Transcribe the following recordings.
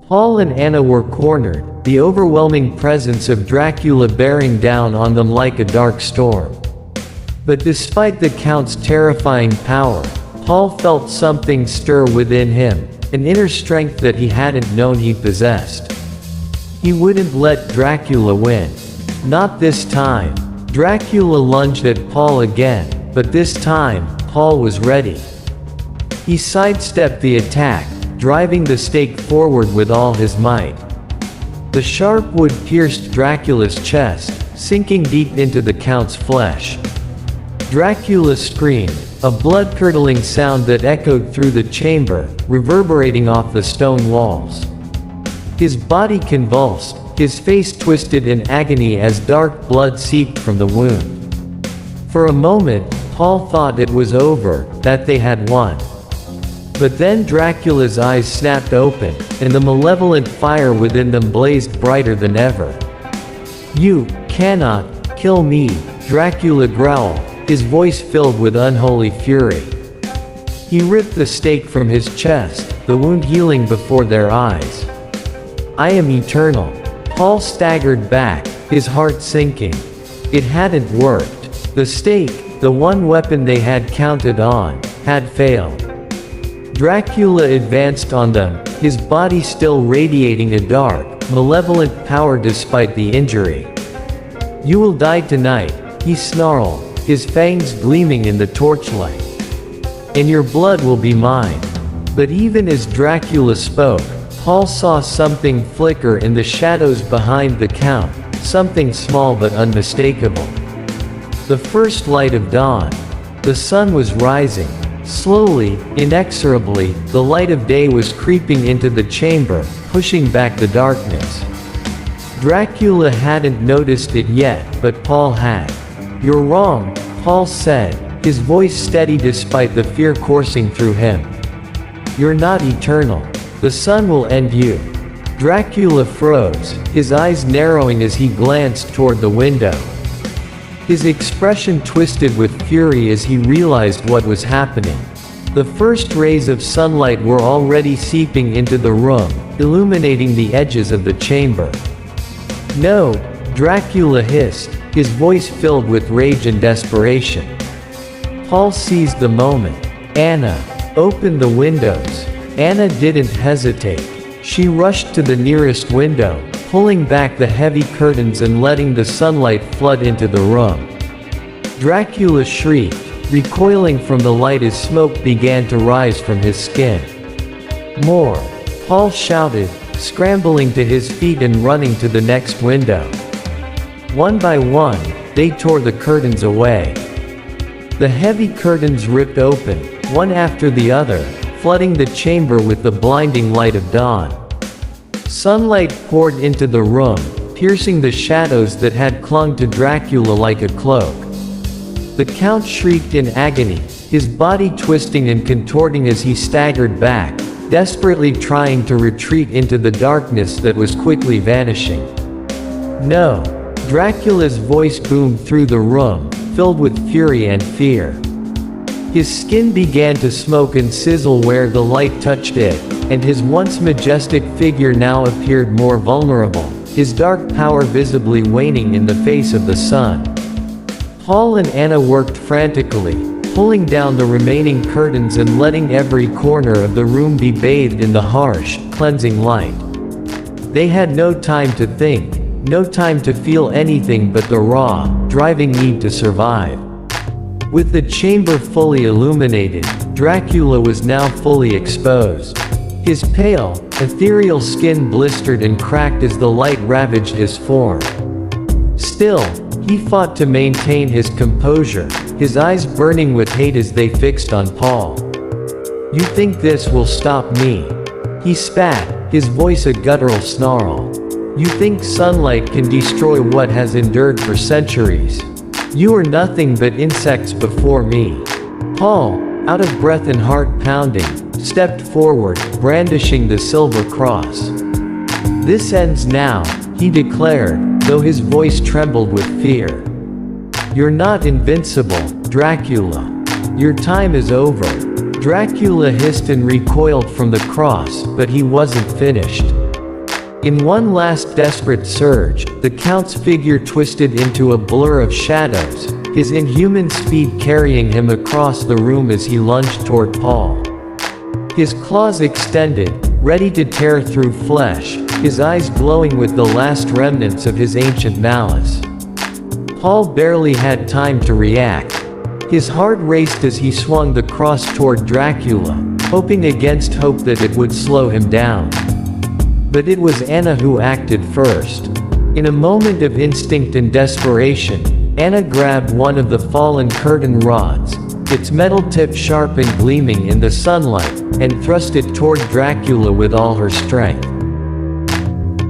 Paul and Anna were cornered, the overwhelming presence of Dracula bearing down on them like a dark storm. But despite the Count's terrifying power, Paul felt something stir within him, an inner strength that he hadn't known he possessed. He wouldn't let Dracula win. Not this time. Dracula lunged at Paul again, but this time, Paul was ready. He sidestepped the attack, driving the stake forward with all his might. The sharp wood pierced Dracula's chest, sinking deep into the Count's flesh. Dracula screamed, a blood-curdling sound that echoed through the chamber, reverberating off the stone walls. His body convulsed, his face twisted in agony as dark blood seeped from the wound. For a moment, Paul thought it was over, that they had won. But then Dracula's eyes snapped open, and the malevolent fire within them blazed brighter than ever. "You cannot kill me," Dracula growled, his voice filled with unholy fury. He ripped the stake from his chest, the wound healing before their eyes. "I am eternal." Paul staggered back, his heart sinking. It hadn't worked. The stake, the one weapon they had counted on, had failed. Dracula advanced on them, his body still radiating a dark, malevolent power despite the injury. "You will die tonight," he snarled, his fangs gleaming in the torchlight. "And your blood will be mine." But even as Dracula spoke, Paul saw something flicker in the shadows behind the Count, something small but unmistakable. The first light of dawn. The sun was rising. Slowly, inexorably, the light of day was creeping into the chamber, pushing back the darkness. Dracula hadn't noticed it yet, but Paul had. "You're wrong," Paul said, his voice steady despite the fear coursing through him. "You're not eternal. The sun will end you." Dracula froze, his eyes narrowing as he glanced toward the window. His expression twisted with fury as he realized what was happening. The first rays of sunlight were already seeping into the room, illuminating the edges of the chamber. "No," Dracula hissed, his voice filled with rage and desperation. Paul seized the moment. "Anna, open the windows." Anna didn't hesitate. She rushed to the nearest window, pulling back the heavy curtains and letting the sunlight flood into the room. Dracula shrieked, recoiling from the light as smoke began to rise from his skin. "More!" Paul shouted, scrambling to his feet and running to the next window. One by one, they tore the curtains away. The heavy curtains ripped open, one after the other, flooding the chamber with the blinding light of dawn. Sunlight poured into the room, piercing the shadows that had clung to Dracula like a cloak. The Count shrieked in agony, his body twisting and contorting as he staggered back, desperately trying to retreat into the darkness that was quickly vanishing. "No!" Dracula's voice boomed through the room, filled with fury and fear. His skin began to smoke and sizzle where the light touched it, and his once majestic figure now appeared more vulnerable, his dark power visibly waning in the face of the sun. Paul and Anna worked frantically, pulling down the remaining curtains and letting every corner of the room be bathed in the harsh, cleansing light. They had no time to think, no time to feel anything but the raw, driving need to survive. With the chamber fully illuminated, Dracula was now fully exposed. His pale, ethereal skin blistered and cracked as the light ravaged his form. Still, he fought to maintain his composure, his eyes burning with hate as they fixed on Paul. "You think this will stop me?" He spat, his voice a guttural snarl. "You think sunlight can destroy what has endured for centuries? You are nothing but insects before me." Paul, out of breath and heart pounding, stepped forward, brandishing the silver cross. "This ends now," he declared, though his voice trembled with fear. "You're not invincible, Dracula. Your time is over." Dracula hissed and recoiled from the cross, but he wasn't finished. In one last desperate surge, the Count's figure twisted into a blur of shadows, his inhuman speed carrying him across the room as he lunged toward Paul. His claws extended, ready to tear through flesh, his eyes glowing with the last remnants of his ancient malice. Paul barely had time to react. His heart raced as he swung the cross toward Dracula, hoping against hope that it would slow him down. But it was Anna who acted first. In a moment of instinct and desperation, Anna grabbed one of the fallen curtain rods, its metal tip sharp and gleaming in the sunlight, and thrust it toward Dracula with all her strength.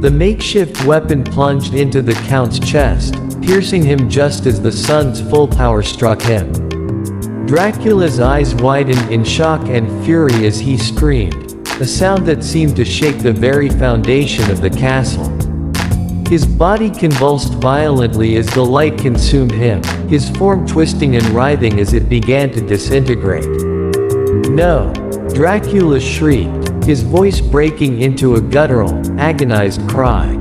The makeshift weapon plunged into the Count's chest, piercing him just as the sun's full power struck him. Dracula's eyes widened in shock and fury as he screamed, a sound that seemed to shake the very foundation of the castle. His body convulsed violently as the light consumed him, his form twisting and writhing as it began to disintegrate. "No!" Dracula shrieked, his voice breaking into a guttural, agonized cry.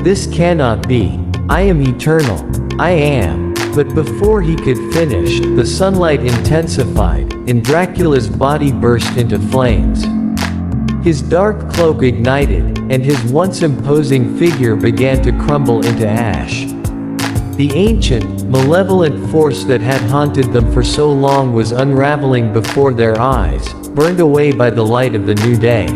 "This cannot be. I am eternal. I am." But before he could finish, the sunlight intensified, and Dracula's body burst into flames. His dark cloak ignited, and his once imposing figure began to crumble into ash. The ancient, malevolent force that had haunted them for so long was unraveling before their eyes, burned away by the light of the new day.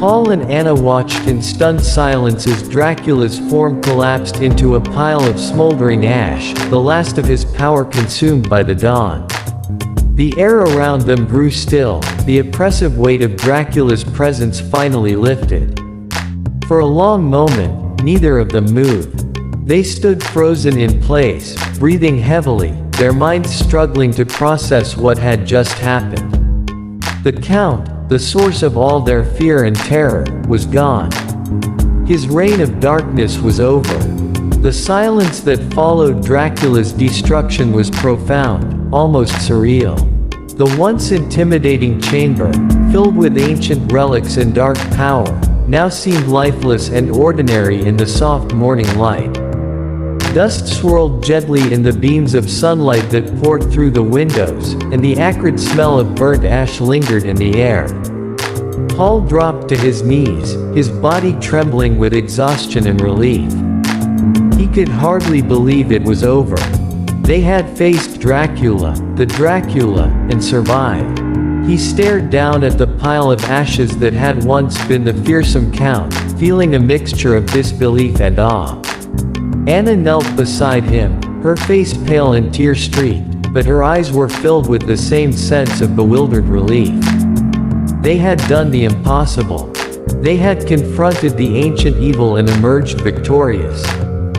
Paul and Anna watched in stunned silence as Dracula's form collapsed into a pile of smoldering ash, the last of his power consumed by the dawn. The air around them grew still, the oppressive weight of Dracula's presence finally lifted. For a long moment, neither of them moved. They stood frozen in place, breathing heavily, their minds struggling to process what had just happened. The Count, the source of all their fear and terror, was gone. His reign of darkness was over. The silence that followed Dracula's destruction was profound, almost surreal. The once intimidating chamber, filled with ancient relics and dark power, now seemed lifeless and ordinary in the soft morning light. Dust swirled gently in the beams of sunlight that poured through the windows, and the acrid smell of burnt ash lingered in the air. Paul dropped to his knees, his body trembling with exhaustion and relief. He could hardly believe it was over. They had faced Dracula, the Dracula, and survived. He stared down at the pile of ashes that had once been the fearsome Count, feeling a mixture of disbelief and awe. Anna knelt beside him, her face pale and tear-streaked, but her eyes were filled with the same sense of bewildered relief. They had done the impossible. They had confronted the ancient evil and emerged victorious.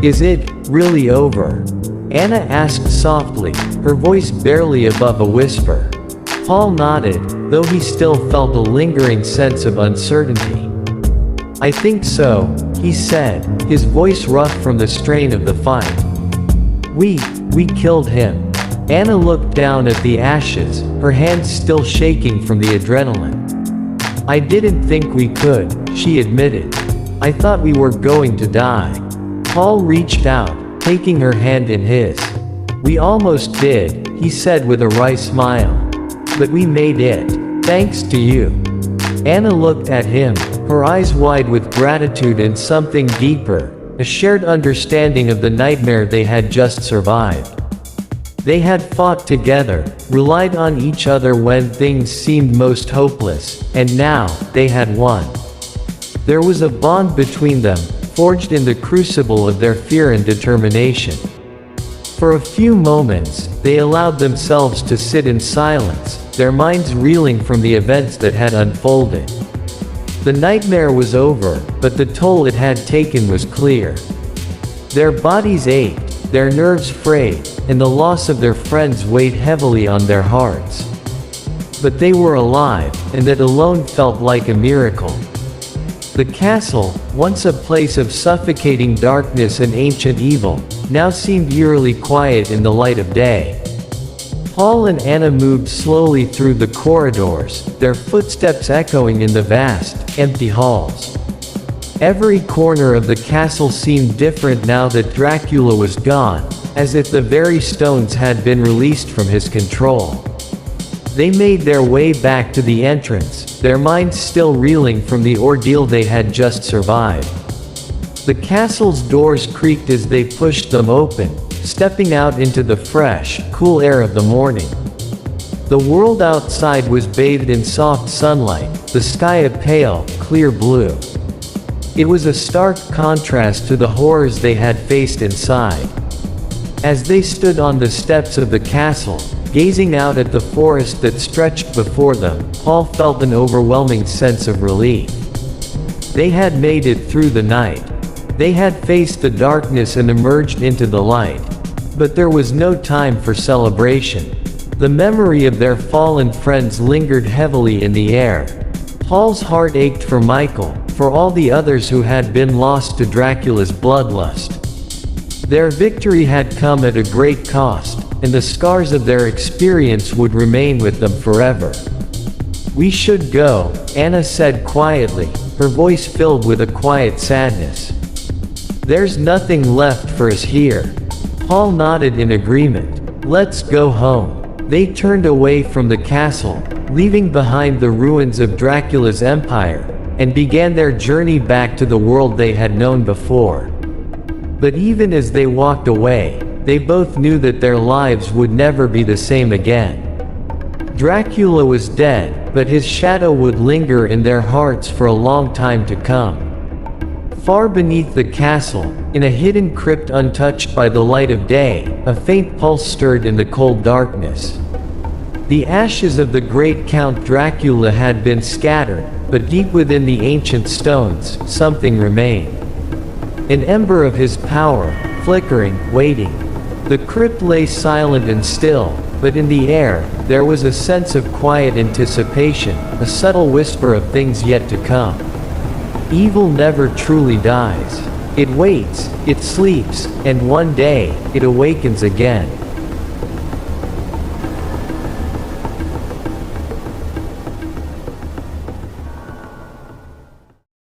"Is it really over?" Anna asked softly, her voice barely above a whisper. Paul nodded, though he still felt a lingering sense of uncertainty. "I think so," he said, his voice rough from the strain of the fight. We killed him." Anna looked down at the ashes, her hands still shaking from the adrenaline. "I didn't think we could," she admitted. "I thought we were going to die." Paul reached out, taking her hand in his. "We almost did," he said with a wry smile. "But we made it. Thanks to you." Anna looked at him, her eyes wide with gratitude and something deeper, a shared understanding of the nightmare they had just survived. They had fought together, relied on each other when things seemed most hopeless, and now, they had won. There was a bond between them, forged in the crucible of their fear and determination. For a few moments, they allowed themselves to sit in silence, their minds reeling from the events that had unfolded. The nightmare was over, but the toll it had taken was clear. Their bodies ached, their nerves frayed, and the loss of their friends weighed heavily on their hearts. But they were alive, and that alone felt like a miracle. The castle, once a place of suffocating darkness and ancient evil, now seemed eerily quiet in the light of day. Paul and Anna moved slowly through the corridors, their footsteps echoing in the vast, empty halls. Every corner of the castle seemed different now that Dracula was gone, as if the very stones had been released from his control. They made their way back to the entrance, their minds still reeling from the ordeal they had just survived. The castle's doors creaked as they pushed them open, stepping out into the fresh, cool air of the morning. The world outside was bathed in soft sunlight, the sky a pale, clear blue. It was a stark contrast to the horrors they had faced inside. As they stood on the steps of the castle, gazing out at the forest that stretched before them, Paul felt an overwhelming sense of relief. They had made it through the night. They had faced the darkness and emerged into the light. But there was no time for celebration. The memory of their fallen friends lingered heavily in the air. Paul's heart ached for Michael, for all the others who had been lost to Dracula's bloodlust. Their victory had come at a great cost, and the scars of their experience would remain with them forever. "We should go," Anna said quietly, her voice filled with a quiet sadness. "There's nothing left for us here." Paul nodded in agreement. "Let's go home." They turned away from the castle, leaving behind the ruins of Dracula's empire, and began their journey back to the world they had known before. But even as they walked away, they both knew that their lives would never be the same again. Dracula was dead, but his shadow would linger in their hearts for a long time to come. Far beneath the castle, in a hidden crypt untouched by the light of day, a faint pulse stirred in the cold darkness. The ashes of the great Count Dracula had been scattered, but deep within the ancient stones, something remained. An ember of his power, flickering, waiting. The crypt lay silent and still, but in the air, there was a sense of quiet anticipation, a subtle whisper of things yet to come. Evil never truly dies. It waits, it sleeps, and one day, it awakens again.